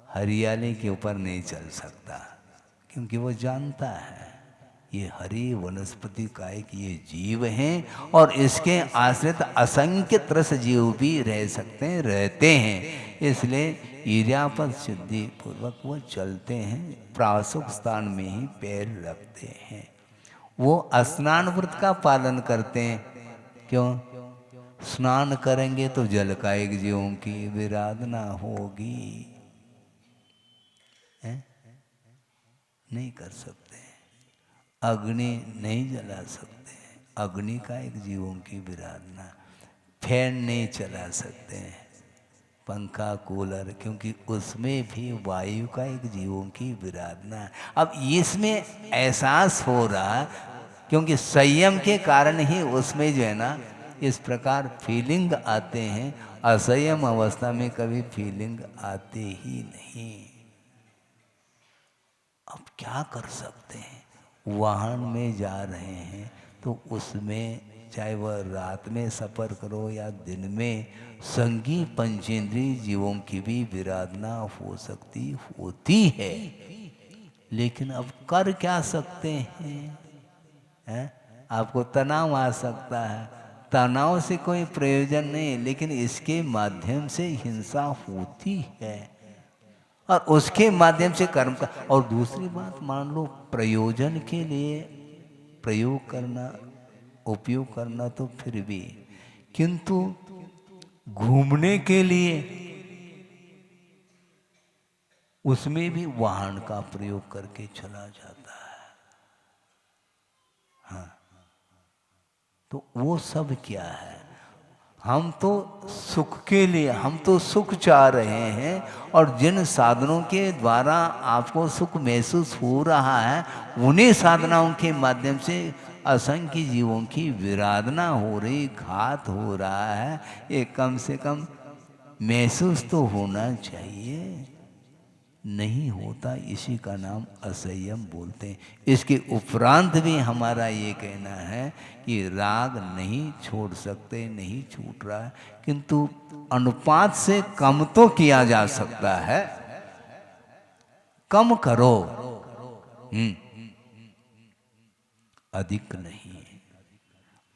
S2: हरियाली के ऊपर नहीं चल सकता, क्योंकि वो जानता है ये हरी वनस्पति का एक ये जीव हैं और इसके आश्रित असंख्य त्रस जीव भी रह सकते हैं, रहते हैं। इसलिए ईर्यापद सिद्धि पूर्वक वो चलते हैं, प्रासुक स्थान में ही पैर रखते हैं। वो स्नान व्रत का पालन करते हैं। क्यों? स्नान करेंगे तो जल का एक जीवों की विराधना होगी, नहीं कर सकते। अग्नि नहीं जला सकते, अग्नि का एक जीवों की विराधना। फैन नहीं चला सकते, पंखा कूलर, क्योंकि उसमें भी वायु का एक जीवों की विराधना। अब इसमें एहसास हो रहा, क्योंकि संयम के कारण ही उसमें जो है ना इस प्रकार फीलिंग आते हैं। असंयम अवस्था में कभी फीलिंग आते ही नहीं। अब क्या कर सकते हैं? वाहन में जा रहे हैं तो उसमें चाहे वह रात में सफ़र करो या दिन में, संगी पंचेंद्रीय जीवों की भी विराधना हो सकती होती है। लेकिन अब कर क्या सकते हैं? आपको तनाव आ सकता है, तनाव से कोई प्रयोजन नहीं, लेकिन इसके माध्यम से हिंसा होती है और उसके माध्यम से कर्म का। और दूसरी बात, मान लो प्रयोजन के लिए प्रयोग करना, उपयोग करना तो फिर भी, किंतु घूमने के लिए उसमें भी वाहन का प्रयोग करके चला जाता है। हाँ, तो वो सब क्या है? हम तो सुख के लिए, हम तो सुख चाह रहे हैं, और जिन साधनों के द्वारा आपको सुख महसूस हो रहा है उन्हीं साधनाओं के माध्यम से असंख्य जीवों की विराधना हो रही, घात हो रहा है। ये कम से कम महसूस तो होना चाहिए। नहीं होता, इसी का नाम असंयम बोलते हैं। इसके उपरांत भी हमारा ये कहना है कि राग नहीं छोड़ सकते, नहीं छूट रहा है, किंतु अनुपात से कम तो किया जा सकता है। कम करो। अधिक नहीं है।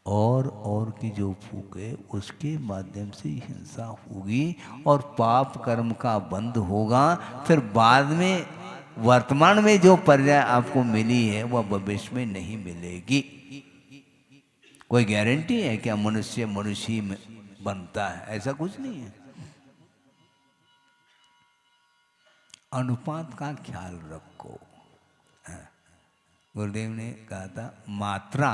S2: और की जो फूक है उसके माध्यम से हिंसा होगी और पाप कर्म का बंध होगा। फिर बाद में वर्तमान में जो पर्याय आपको मिली है वह भविष्य में नहीं मिलेगी। कोई गारंटी है क्या मनुष्य मनुष्य में बनता है? ऐसा कुछ नहीं है। अनुपात का ख्याल रखो। गुरुदेव ने कहा था मात्रा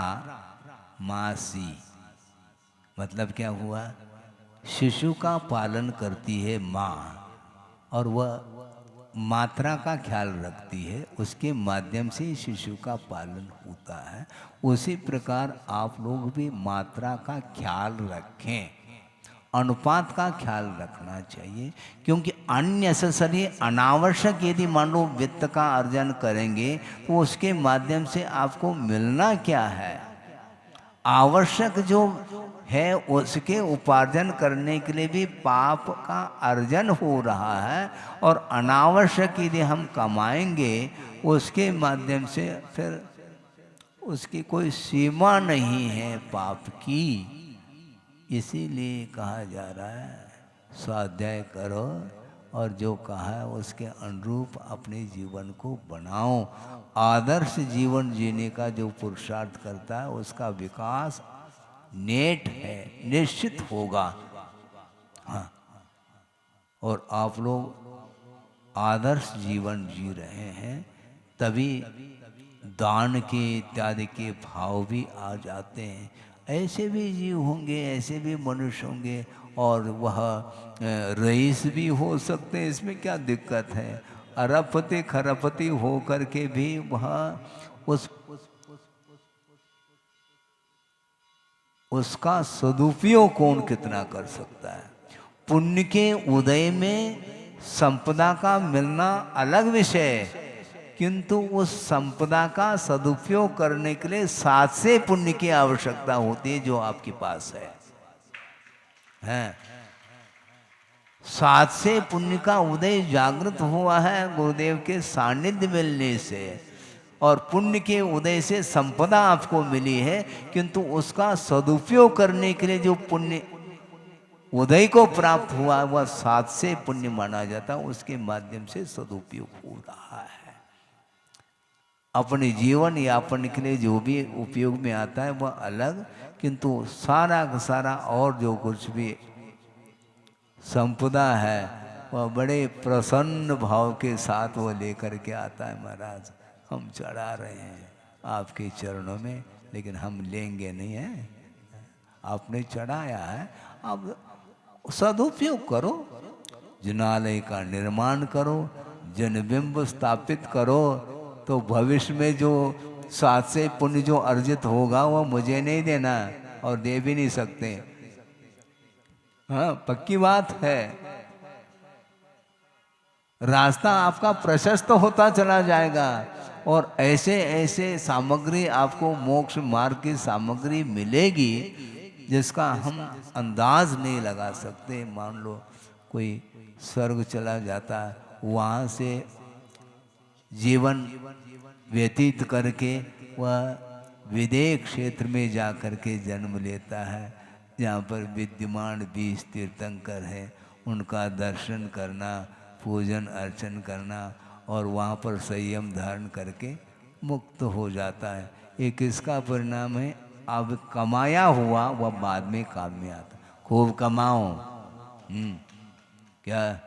S2: मासी, मतलब क्या हुआ? शिशु का पालन करती है माँ और वह मात्रा का ख्याल रखती है, उसके माध्यम से शिशु का पालन होता है। उसी प्रकार आप लोग भी मात्रा का ख्याल रखें, अनुपात का ख्याल रखना चाहिए। क्योंकि अननेसेसरी अनावश्यक यदि मान लो वित्त का अर्जन करेंगे तो उसके माध्यम से आपको मिलना क्या है? आवश्यक जो है उसके उपार्जन करने के लिए भी पाप का अर्जन हो रहा है, और अनावश्यक यदि हम कमाएंगे उसके माध्यम से फिर उसकी कोई सीमा नहीं है पाप की। इसीलिए कहा जा रहा है स्वाध्याय करो और जो कहा है उसके अनुरूप अपने जीवन को बनाओ। आदर्श जीवन जीने का जो पुरुषार्थ करता है उसका विकास नेट है, निश्चित होगा। हाँ, और आप लोग आदर्श जीवन जी रहे हैं, तभी दान के इत्यादि के भाव भी आ जाते हैं। ऐसे भी जीव होंगे, ऐसे भी मनुष्य होंगे, और वह रईस भी हो सकते हैं, इसमें क्या दिक्कत है? अरबपति खरबपति हो करके भी वह उसका सदुपयोग कौन कितना कर सकता है? पुण्य के उदय में संपदा का मिलना अलग विषय है, किंतु उस संपदा का सदुपयोग करने के लिए 7 से पुण्य की आवश्यकता होती है जो आपके पास है। 7 से पुण्य का उदय जागृत हुआ है गुरुदेव के सानिध्य मिलने से, और पुण्य के उदय से संपदा आपको मिली है, किंतु उसका सदुपयोग करने के लिए जो पुण्य उदय को प्राप्त हुआ वह 7 से पुण्य माना जाता है। उसके माध्यम से सदुपयोग हो रहा है। अपने जीवन यापन के लिए जो भी उपयोग में आता है वह अलग, किंतु सारा का सारा और जो कुछ भी संपदा है वह बड़े प्रसन्न भाव के साथ वो लेकर के आता है। महाराज हम चढ़ा रहे हैं आपके चरणों में, लेकिन हम लेंगे नहीं है। आपने चढ़ाया है, अब सदुपयोग करो, जनालय का निर्माण करो, जनबिंब स्थापित करो, तो भविष्य में जो 7 से पुण्य जो अर्जित होगा वो मुझे नहीं देना और दे भी नहीं सकते। हाँ, पक्की बात है। रास्ता आपका प्रशस्त होता चला जाएगा और ऐसे ऐसे सामग्री आपको मोक्ष मार्ग की सामग्री मिलेगी जिसका हम अंदाज नहीं लगा सकते। मान लो कोई स्वर्ग चला जाता है, वहाँ से जीवन व्यतीत करके वह विदेह क्षेत्र में जा कर के जन्म लेता है, जहाँ पर विद्यमान 20 तीर्थंकर हैं, उनका दर्शन करना, पूजन अर्चन करना, और वहाँ पर संयम धारण करके मुक्त हो जाता है। ये किसका परिणाम है? अब कमाया हुआ वह बाद में काम में आता। खूब कमाओ, क्या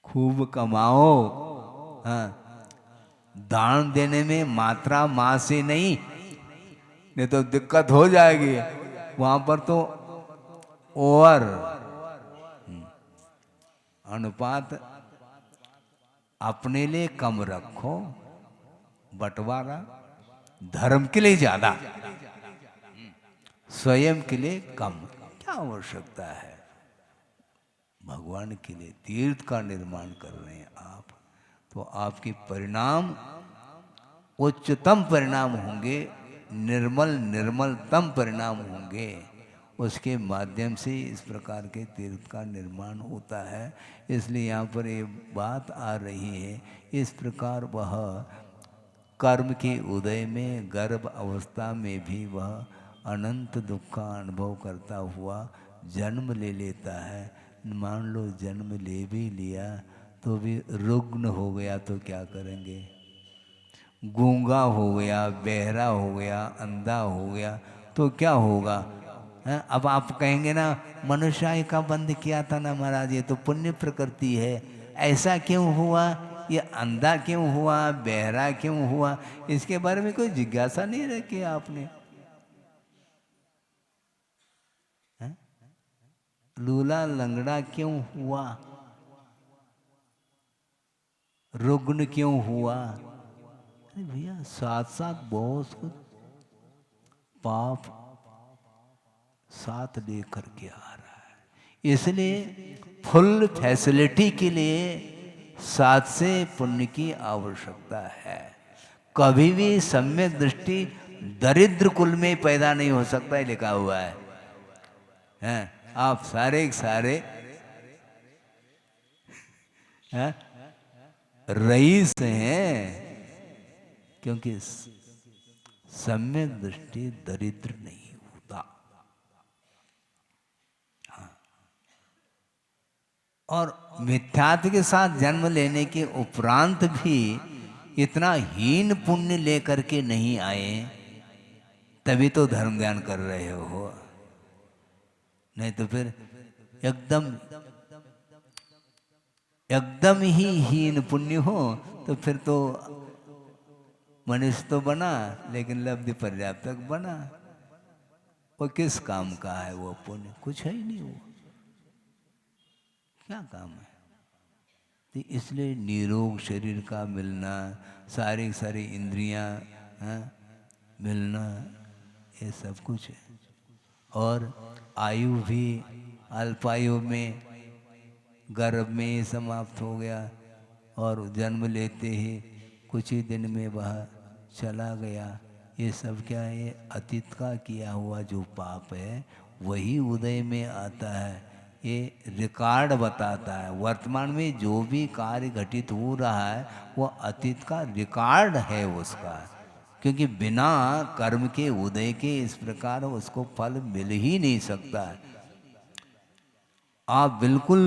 S2: खूब कमाओ। हाँ, दान देने में मात्रा माँ से नहीं तो दिक्कत हो जाएगी। वहां पर तो ओवर अनुपात अपने लिए कम रखो, बंटवारा धर्म के लिए ज्यादा, स्वयं के लिए कम। क्या आवश्यकता है? भगवान के लिए तीर्थ का निर्माण कर रहे हैं आप, तो आपके परिणाम उच्चतम परिणाम होंगे, निर्मलतम परिणाम होंगे। उसके माध्यम से इस प्रकार के तीर्थ का निर्माण होता है। इसलिए यहाँ पर ये बात आ रही है। इस प्रकार वह कर्म के उदय में गर्भ अवस्था में भी वह अनंत दुख का अनुभव करता हुआ जन्म ले लेता है। मान लो जन्म ले भी लिया तो भी रुग्ण हो गया तो क्या करेंगे? गूंगा हो गया, बहरा हो गया, अंधा हो गया तो क्या होगा? हैं? अब आप कहेंगे ना मनुष्य का बंद किया था ना महाराज, ये तो पुण्य प्रकृति है, ऐसा क्यों हुआ, ये अंधा क्यों हुआ, बहरा क्यों हुआ, इसके बारे में कोई जिज्ञासा नहीं रखी आपने? हैं? लूला लंगड़ा क्यों हुआ, रुग्ण क्यों हुआ? अरे भैया साथ साथ बहुत कुछ पाप साथ लेकर के आ रहा है, इसलिए फुल फैसिलिटी के लिए साथ से पुण्य की आवश्यकता है। कभी भी सम्यक दृष्टि दरिद्र कुल में पैदा नहीं हो सकता है, लिखा हुआ है। हैं? आप सारे सारे हैं? रईस हैं, क्योंकि सम्यक दृष्टि दरिद्र नहीं होता। हाँ। और मिथ्यात्व के साथ जन्म लेने के उपरांत भी इतना हीन पुण्य लेकर के नहीं आए, तभी तो धर्म ज्ञान कर रहे हो, नहीं तो फिर एकदम ही हीन पुण्य हो तो फिर तो मनुष्य तो बना लेकिन लब्धि पर्याप्त तक बना, वो किस काम का है? वो पुण्य कुछ है ही नहीं, वो क्या काम है? तो इसलिए निरोग शरीर का मिलना, सारी इंद्रियां मिलना, ये सब कुछ है। और आयु भी अल्पायु में गर्भ में ही समाप्त हो गया और जन्म लेते ही कुछ ही दिन में वह चला गया। ये सब क्या है? ये अतीत का किया हुआ जो पाप है वही उदय में आता है। ये रिकॉर्ड बताता है, वर्तमान में जो भी कार्य घटित हो रहा है वो अतीत का रिकॉर्ड है उसका, क्योंकि बिना कर्म के उदय के इस प्रकार उसको फल मिल ही नहीं सकता है। आप बिल्कुल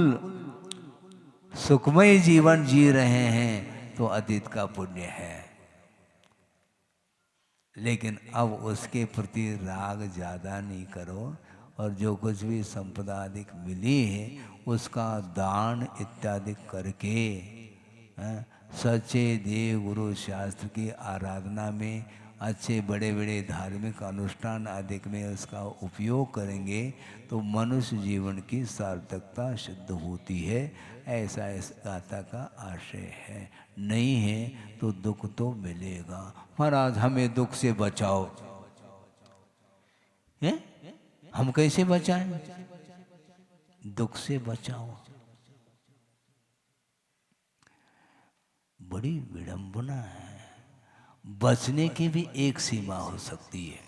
S2: सुखमय जीवन जी रहे हैं तो अतीत का पुण्य है, लेकिन अब उसके प्रति राग ज्यादा नहीं करो, और जो कुछ भी संपदा अधिक मिली है उसका दान इत्यादि करके सच्चे देव गुरु शास्त्र की आराधना में, अच्छे बड़े बड़े धार्मिक अनुष्ठान आदि में उसका उपयोग करेंगे तो मनुष्य जीवन की सार्थकता सिद्ध होती है। ऐसा इस गाथा का आशय है। नहीं है तो दुख तो मिलेगा। महाराज हमें दुख से बचाओ, है? हम कैसे बचाएं? दुख से बचाओ। बड़ी विडंबना है। बचने की भी एक सीमा हो सकती है।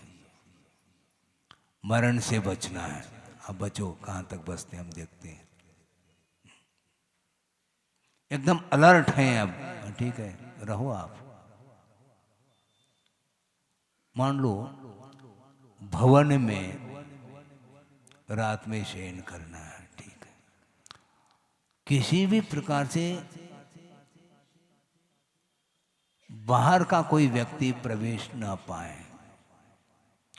S2: मरण से बचना है, अब बचो, कहां तक बचते हम देखते हैं। एकदम अलर्ट हैं अब, ठीक है, रहो आप। मान लो भवन में रात में शयन करना है, ठीक है, किसी भी प्रकार से बाहर का कोई व्यक्ति प्रवेश ना पाए,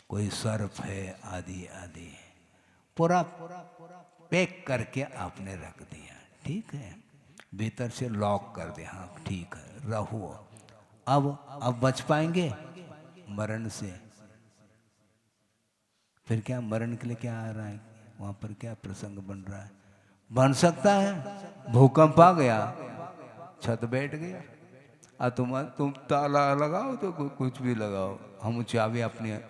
S2: कोई सर्प है आदि आदि, पूरा पैक करके आपने रख दिया, ठीक है, भीतर से लॉक कर दे, हाँ ठीक है, रहो। अब बच पाएंगे मरण से? फिर क्या मरण के लिए क्या आ रहा है वहां पर? क्या प्रसंग बन रहा है? बन सकता है भूकंप आ गया, छत बैठ गया, तुम ताला लगाओ तो कुछ भी लगाओ, हम चाबी अपने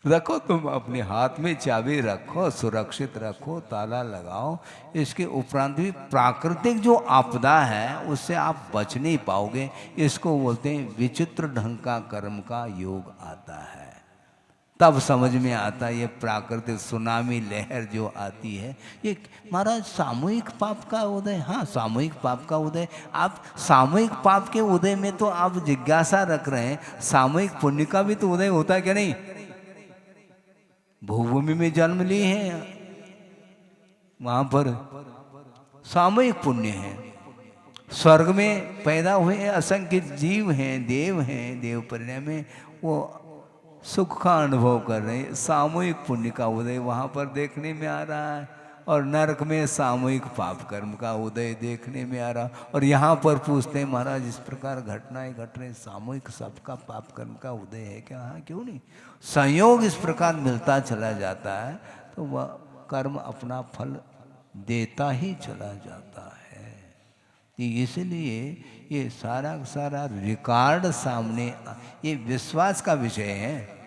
S2: रखो, तुम अपने हाथ में चाबी रखो, सुरक्षित रखो, ताला लगाओ। इसके उपरांत भी प्राकृतिक जो आपदा है उससे आप बच नहीं पाओगे। इसको बोलते हैं विचित्र ढंग का कर्म का योग आता है। तब समझ में आता ये प्राकृतिक सुनामी लहर जो आती है, ये महाराज सामूहिक पाप का उदय। हाँ, सामूहिक पाप का उदय। आप सामूहिक पाप के उदय में तो आप जिज्ञासा रख रहे हैं, सामूहिक पुण्य का भी तो उदय होता है क्या नहीं? भूभूमि में जन्म लिए हैं, वहां पर सामूहिक पुण्य है। स्वर्ग में पैदा हुए असंख्य जीव हैं, देव परिणय में वो सुख का अनुभव कर रहे हैं। सामूहिक पुण्य का उदय वहाँ पर देखने में आ रहा है, और नरक में सामूहिक पाप कर्म का उदय देखने में आ रहा। और यहाँ पर पूछते हैं महाराज इस प्रकार घटनाएं घट रही, सामूहिक सबका पाप कर्म का उदय है क्या? हाँ, क्यों नहीं। संयोग इस प्रकार मिलता चला जाता है तो वह कर्म अपना फल देता ही चला जाता है। इसलिए ये सारा रिकॉर्ड सामने, ये विश्वास का विषय है।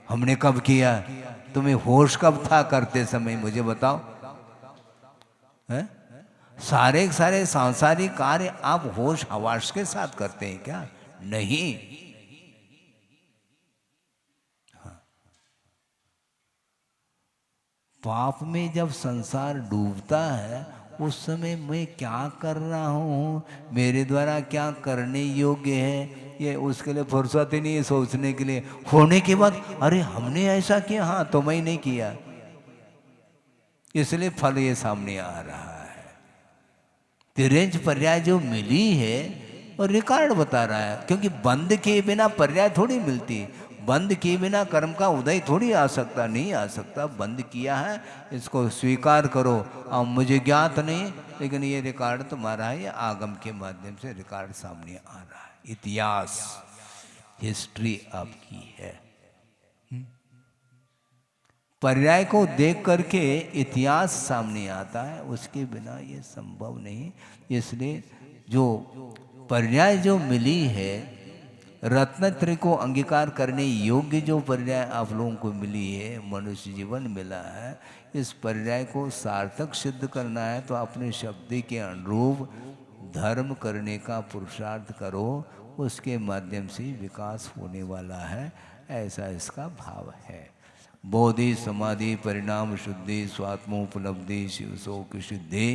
S2: हमने कब किया, तुम्हें होश कब था करते समय, मुझे बताओ है? सारे सांसारिक कार्य आप होश हवास के साथ करते हैं क्या? नहीं। हाँ। पाप में जब संसार डूबता है उस समय मैं क्या कर रहा हूँ, मेरे द्वारा क्या करने योग्य है, ये उसके लिए फुर्सत ही नहीं है सोचने के लिए। होने के बाद अरे हमने ऐसा किया, हाँ तो मैं नहीं किया, इसलिए फल ये सामने आ रहा है। तिरंज पर्याय जो मिली है और रिकॉर्ड बता रहा है, क्योंकि बंद किए बिना पर्याय थोड़ी मिलती, बंद किए बिना कर्म का उदय थोड़ी आ सकता, नहीं आ सकता। बंद किया है, इसको स्वीकार करो। अब मुझे ज्ञात नहीं, लेकिन ये रिकॉर्ड तुम्हारा है, ये आगम के माध्यम से रिकॉर्ड सामने आ रहा है। इतिहास, हिस्ट्री आपकी है। पर्याय को देख करके इतिहास सामने आता है, उसके बिना ये संभव नहीं। इसलिए जो पर्याय जो मिली है, रत्नत्रय को अंगीकार करने योग्य जो पर्याय आप लोगों को मिली है, मनुष्य जीवन मिला है, इस पर्याय को सार्थक सिद्ध करना है तो अपने शब्द के अनुरूप धर्म करने का पुरुषार्थ करो, उसके माध्यम से विकास होने वाला है, ऐसा इसका भाव है। बोधि समाधि परिणाम शुद्धि स्वात्मोपलब्धि शिव शोक सिद्धि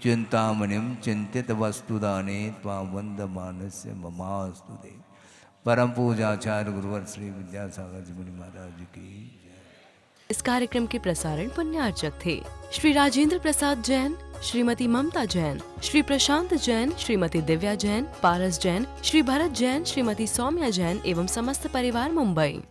S2: चिंतामणिम चिंतित वस्तुदाने त्वां वंद मानस्य ममास्तु दे। परम पूजाचार्य गुरुवर श्री विद्यासागर जी मुनि महाराज की जय।
S1: इस कार्यक्रम के प्रसारण पुण्यार्चक थे श्री राजेंद्र प्रसाद जैन, श्रीमती ममता जैन, श्री प्रशांत जैन, श्रीमती दिव्या जैन, पारस जैन, श्री भरत जैन, श्रीमती सौम्या जैन एवं समस्त परिवार, मुंबई।